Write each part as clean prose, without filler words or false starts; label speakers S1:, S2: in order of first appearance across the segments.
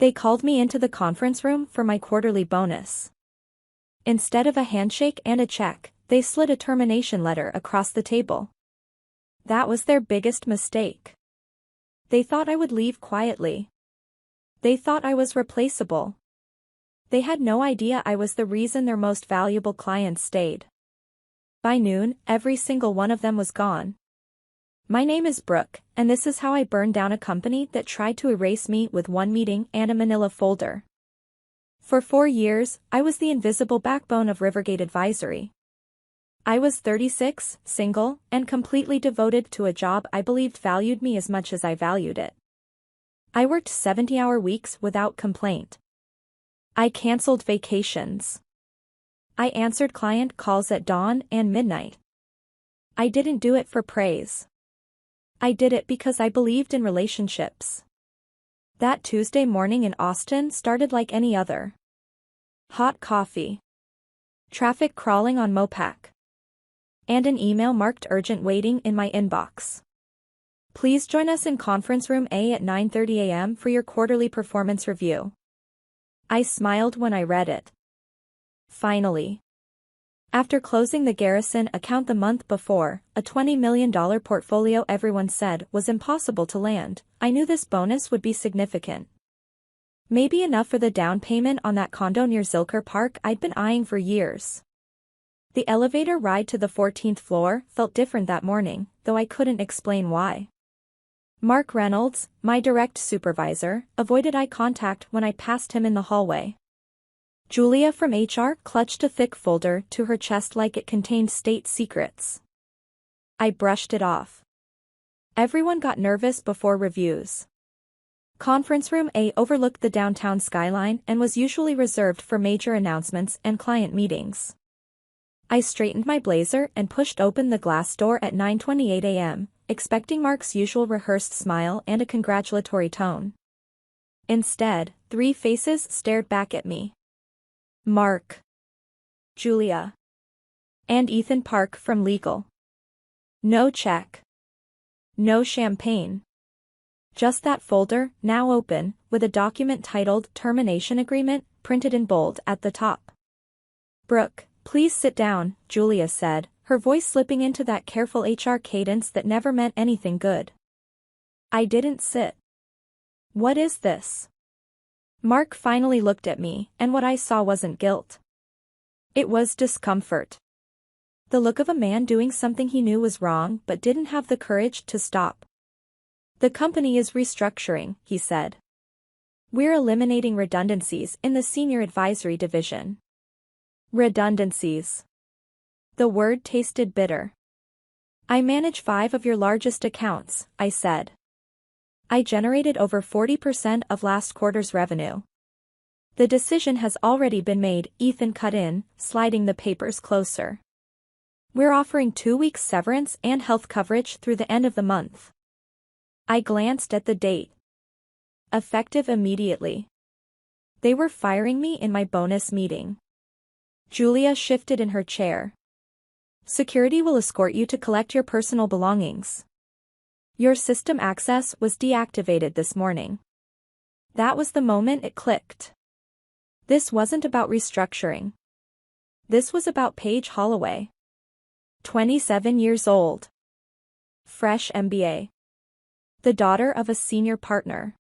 S1: They called me into the conference room for my quarterly bonus. Instead of a handshake and a check, they slid a termination letter across the table. That was their biggest mistake. They thought I would leave quietly. They thought I was replaceable. They had no idea I was the reason their most valuable clients stayed. By noon, every single one of them was gone. My name is Brooke, and this is how I burned down a company that tried to erase me with one meeting and a manila folder. For 4 years, I was the invisible backbone of Rivergate Advisory. I was 36, single, and completely devoted to a job I believed valued me as much as I valued it. I worked 70-hour weeks without complaint. I canceled vacations. I answered client calls at dawn and midnight. I didn't do it for praise. I did it because I believed in relationships. That Tuesday morning in Austin started like any other. Hot coffee. Traffic crawling on Mopac. And an email marked urgent waiting in my inbox. Please join us in Conference Room A at 9:30 a.m. for your quarterly performance review. I smiled when I read it. Finally. After closing the Garrison account the month before, a $20 million portfolio everyone said was impossible to land, I knew this bonus would be significant. Maybe enough for the down payment on that condo near Zilker Park I'd been eyeing for years. The elevator ride to the 14th floor felt different that morning, though I couldn't explain why. Mark Reynolds, my direct supervisor, avoided eye contact when I passed him in the hallway. Julia from HR clutched a thick folder to her chest like it contained state secrets. I brushed it off. Everyone got nervous before reviews. Conference Room A overlooked the downtown skyline and was usually reserved for major announcements and client meetings. I straightened my blazer and pushed open the glass door at 9:28 a.m., expecting Mark's usual rehearsed smile and a congratulatory tone. Instead, 3 faces stared back at me. Mark, Julia, and Ethan Park from legal. No check. No champagne. Just that folder, now open, with a document titled Termination Agreement, printed in bold at the top. Brooke, please sit down, Julia said, her voice slipping into that careful HR cadence that never meant anything good. I didn't sit. What is this? Mark finally looked at me, and what I saw wasn't guilt. It was discomfort. The look of a man doing something he knew was wrong but didn't have the courage to stop. The company is restructuring, he said. We're eliminating redundancies in the senior advisory division. Redundancies. The word tasted bitter. I manage 5 of your largest accounts, I said. I generated over 40% of last quarter's revenue. The decision has already been made, Ethan cut in, sliding the papers closer. We're offering 2 weeks severance and health coverage through the end of the month. I glanced at the date. Effective immediately. They were firing me in my bonus meeting. Julia shifted in her chair. Security will escort you to collect your personal belongings. Your system access was deactivated this morning. That was the moment it clicked. This wasn't about restructuring. This was about Paige Holloway. 27 years old. Fresh MBA. The daughter of a senior partner.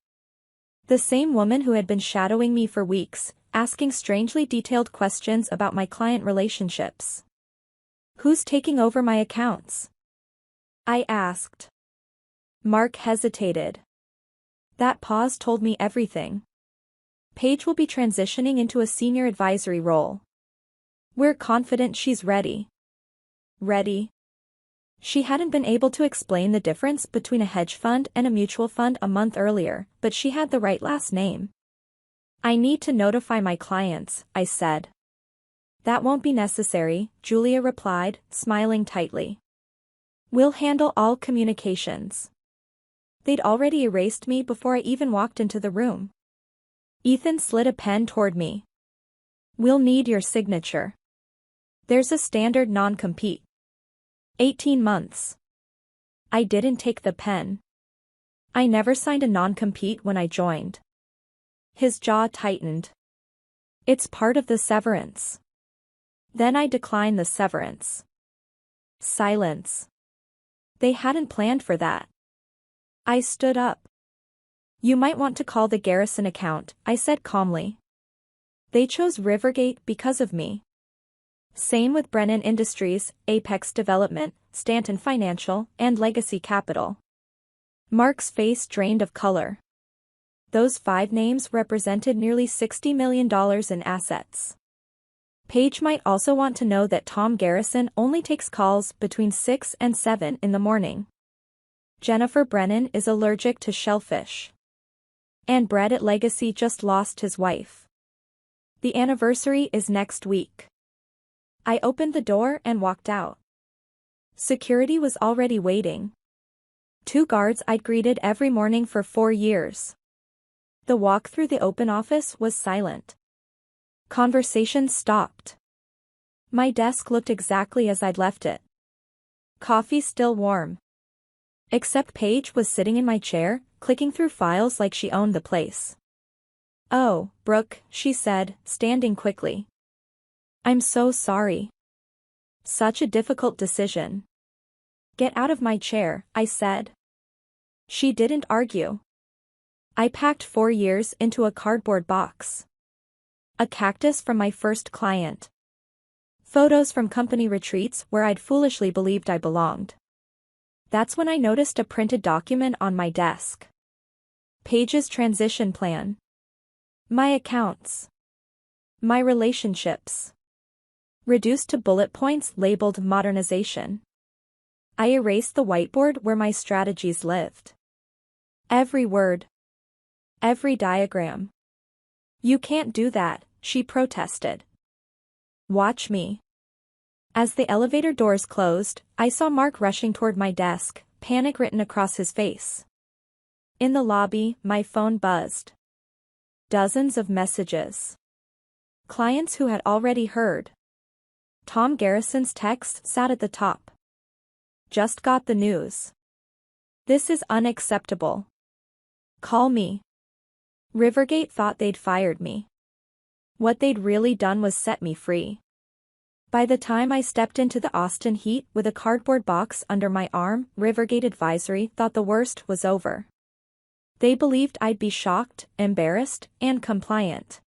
S1: The same woman who had been shadowing me for weeks, asking strangely detailed questions about my client relationships. Who's taking over my accounts? I asked. Mark hesitated. That pause told me everything. Paige will be transitioning into a senior advisory role. We're confident she's ready. Ready? She hadn't been able to explain the difference between a hedge fund and a mutual fund a month earlier, but she had the right last name. I need to notify my clients, I said. That won't be necessary, Julia replied, smiling tightly. We'll handle all communications. They'd already erased me before I even walked into the room. Ethan slid a pen toward me. We'll need your signature. There's a standard non-compete. 18 months. I didn't take the pen. I never signed a non-compete when I joined. His jaw tightened. It's part of the severance. Then I decline the severance. Silence. They hadn't planned for that. I stood up. You might want to call the Garrison account, I said calmly. They chose Rivergate because of me. Same with Brennan Industries, Apex Development, Stanton Financial, and Legacy Capital. Mark's face drained of color. Those 5 names represented nearly $60 million in assets. Paige might also want to know that Tom Garrison only takes calls between 6 and 7 in the morning. Jennifer Brennan is allergic to shellfish. And Brett at Legacy just lost his wife. The anniversary is next week. I opened the door and walked out. Security was already waiting. 2 guards I'd greeted every morning for 4 years. The walk through the open office was silent. Conversation stopped. My desk looked exactly as I'd left it. Coffee still warm. Except Paige was sitting in my chair, clicking through files like she owned the place. Oh, Brooke, she said, standing quickly. I'm so sorry. Such a difficult decision. Get out of my chair, I said. She didn't argue. I packed 4 years into a cardboard box. A cactus from my first client. Photos from company retreats where I'd foolishly believed I belonged. That's when I noticed a printed document on my desk. Paige's transition plan. My accounts. My relationships. Reduced to bullet points labeled modernization. I erased the whiteboard where my strategies lived. Every word. Every diagram. You can't do that, she protested. Watch me. As the elevator doors closed, I saw Mark rushing toward my desk, panic written across his face. In the lobby, my phone buzzed. Dozens of messages. Clients who had already heard. Tom Garrison's text sat at the top. Just got the news. This is unacceptable. Call me. Rivergate thought they'd fired me. What they'd really done was set me free. By the time I stepped into the Austin heat with a cardboard box under my arm, Rivergate Advisory thought the worst was over. They believed I'd be shocked, embarrassed, and compliant.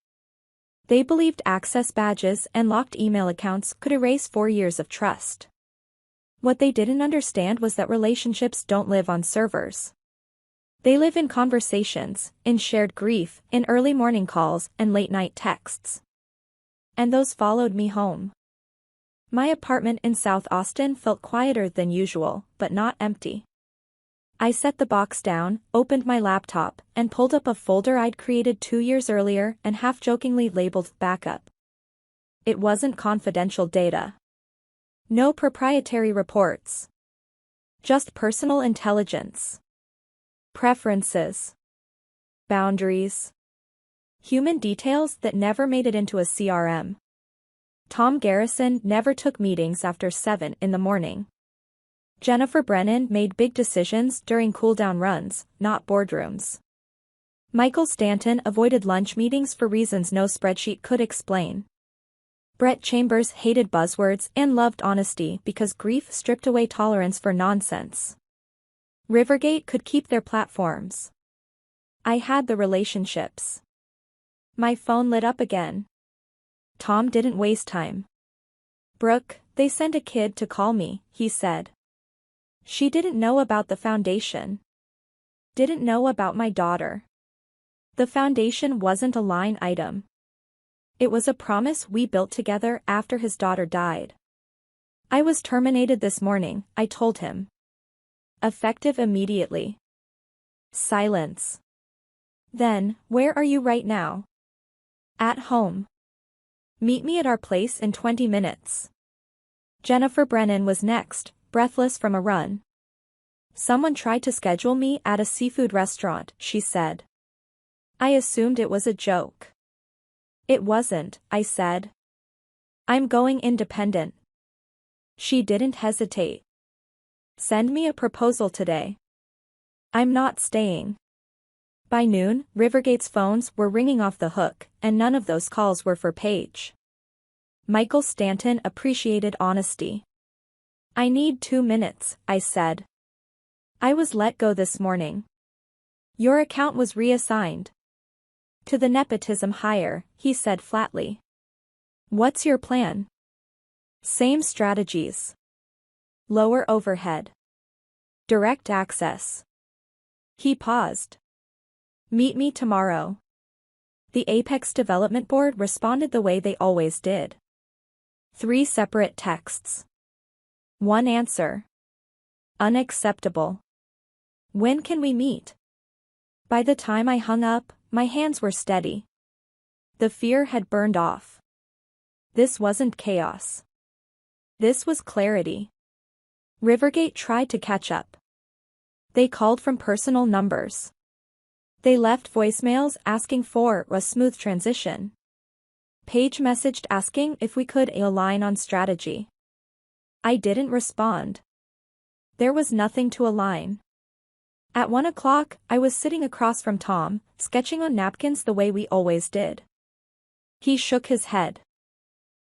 S1: They believed access badges and locked email accounts could erase 4 years of trust. What they didn't understand was that relationships don't live on servers. They live in conversations, in shared grief, in early morning calls and late-night texts. And those followed me home. My apartment in South Austin felt quieter than usual, but not empty. I set the box down, opened my laptop, and pulled up a folder I'd created 2 years earlier and half-jokingly labeled backup. It wasn't confidential data. No proprietary reports. Just personal intelligence. Preferences. Boundaries. Human details that never made it into a CRM. Tom Garrison never took meetings after 7 in the morning. Jennifer Brennan made big decisions during cool-down runs, not boardrooms. Michael Stanton avoided lunch meetings for reasons no spreadsheet could explain. Brett Chambers hated buzzwords and loved honesty because grief stripped away tolerance for nonsense. Rivergate could keep their platforms. I had the relationships. My phone lit up again. Tom didn't waste time. Brooke, they sent a kid to call me, he said. She didn't know about the foundation. Didn't know about my daughter. The foundation wasn't a line item. It was a promise we built together after his daughter died. I was terminated this morning, I told him. Effective immediately. Silence. Then, where are you right now? At home. Meet me at our place in 20 minutes. Jennifer Brennan was next, breathless from a run. Someone tried to schedule me at a seafood restaurant, she said. I assumed it was a joke. It wasn't, I said. I'm going independent. She didn't hesitate. Send me a proposal today. I'm not staying. By noon, Rivergate's phones were ringing off the hook, and none of those calls were for Paige. Michael Stanton appreciated honesty. "I need 2 minutes," I said. "I was let go this morning." "Your account was reassigned to the nepotism hire," he said flatly. "What's your plan?" "Same strategies. Lower overhead. Direct access." He paused. "Meet me tomorrow." The Apex Development Board responded the way they always did. 3 separate texts. 1 answer. "Unacceptable. When can we meet?" By the time I hung up, my hands were steady. The fear had burned off. This wasn't chaos. This was clarity. Rivergate tried to catch up. They called from personal numbers. They left voicemails asking for a smooth transition. Paige messaged asking if we could align on strategy. I didn't respond. There was nothing to align. At 1 o'clock, I was sitting across from Tom, sketching on napkins the way we always did. He shook his head.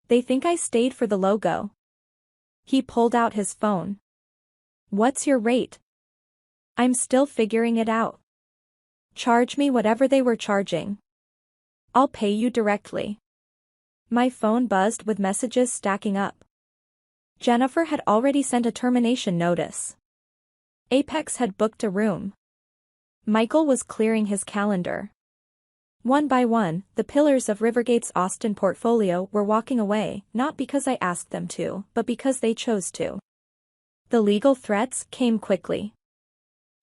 S1: "They think I stayed for the logo." He pulled out his phone. "What's your rate?" "I'm still figuring it out." "Charge me whatever they were charging. I'll pay you directly." My phone buzzed with messages stacking up. Jennifer had already sent a termination notice. Apex had booked a room. Michael was clearing his calendar. One by one, the pillars of Rivergate's Austin portfolio were walking away, not because I asked them to, but because they chose to. The legal threats came quickly.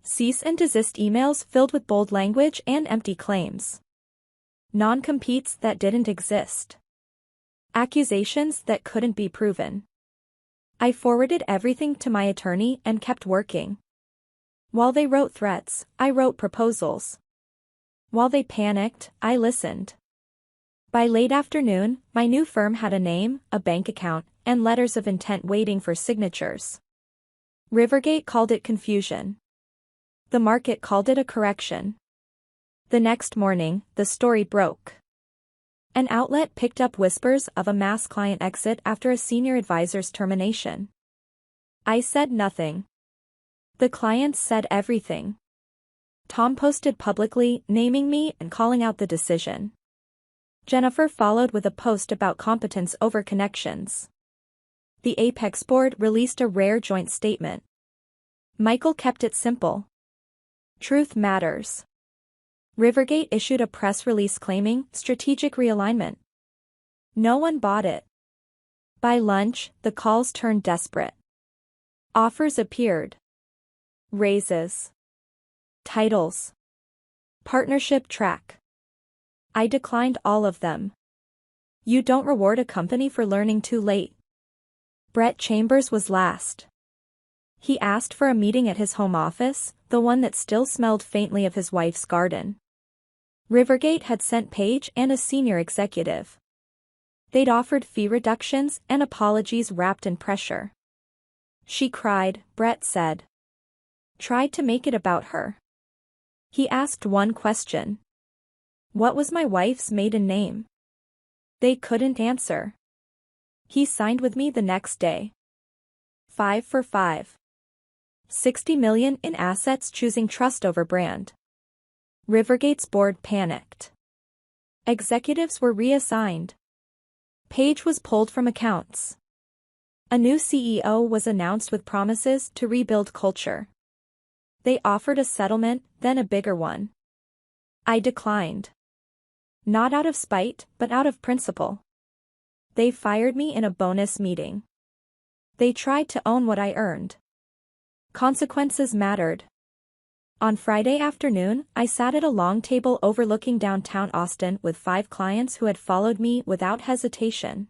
S1: Cease and desist emails filled with bold language and empty claims. Non-competes that didn't exist. Accusations that couldn't be proven. I forwarded everything to my attorney and kept working. While they wrote threats, I wrote proposals. While they panicked, I listened. By late afternoon, my new firm had a name, a bank account, and letters of intent waiting for signatures. Rivergate called it confusion. The market called it a correction. The next morning, the story broke. An outlet picked up whispers of a mass client exit after a senior advisor's termination. I said nothing. The clients said everything. Tom posted publicly, naming me and calling out the decision. Jennifer followed with a post about competence over connections. The Apex board released a rare joint statement. Michael kept it simple. Truth matters. Rivergate issued a press release claiming strategic realignment. No one bought it. By lunch, the calls turned desperate. Offers appeared. Raises. Titles. Partnership track. I declined all of them. You don't reward a company for learning too late. Brett Chambers was last. He asked for a meeting at his home office, the one that still smelled faintly of his wife's garden. Rivergate had sent Paige and a senior executive. They'd offered fee reductions and apologies wrapped in pressure. She cried, Brett said. Tried to make it about her. He asked one question. What was my wife's maiden name? They couldn't answer. He signed with me the next day. 5 for 5. 60 million in assets, choosing trust over brand. Rivergate's board panicked. Executives were reassigned. Paige was pulled from accounts. A new CEO was announced with promises to rebuild culture. They offered a settlement, then a bigger one. I declined. Not out of spite, but out of principle. They fired me in a bonus meeting. They tried to own what I earned. Consequences mattered. On Friday afternoon, I sat at a long table overlooking downtown Austin with 5 clients who had followed me without hesitation.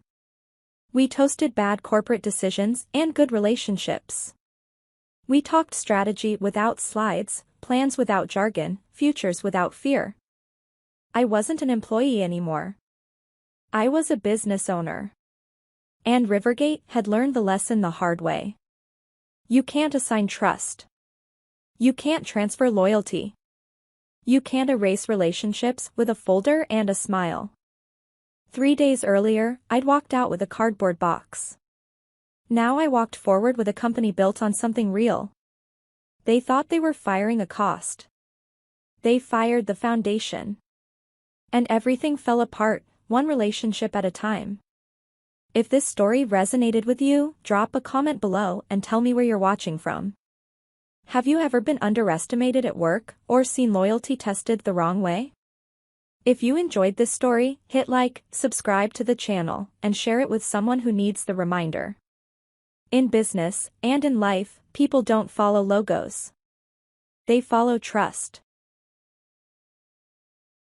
S1: We toasted bad corporate decisions and good relationships. We talked strategy without slides, plans without jargon, futures without fear. I wasn't an employee anymore. I was a business owner. And Rivergate had learned the lesson the hard way. You can't assign trust. You can't transfer loyalty. You can't erase relationships with a folder and a smile. 3 days earlier, I'd walked out with a cardboard box. Now I walked forward with a company built on something real. They thought they were firing a cost. They fired the foundation. And everything fell apart, one relationship at a time. If this story resonated with you, drop a comment below and tell me where you're watching from. Have you ever been underestimated at work or seen loyalty tested the wrong way? If you enjoyed this story, hit like, subscribe to the channel, and share it with someone who needs the reminder. In business and in life, people don't follow logos. They follow trust.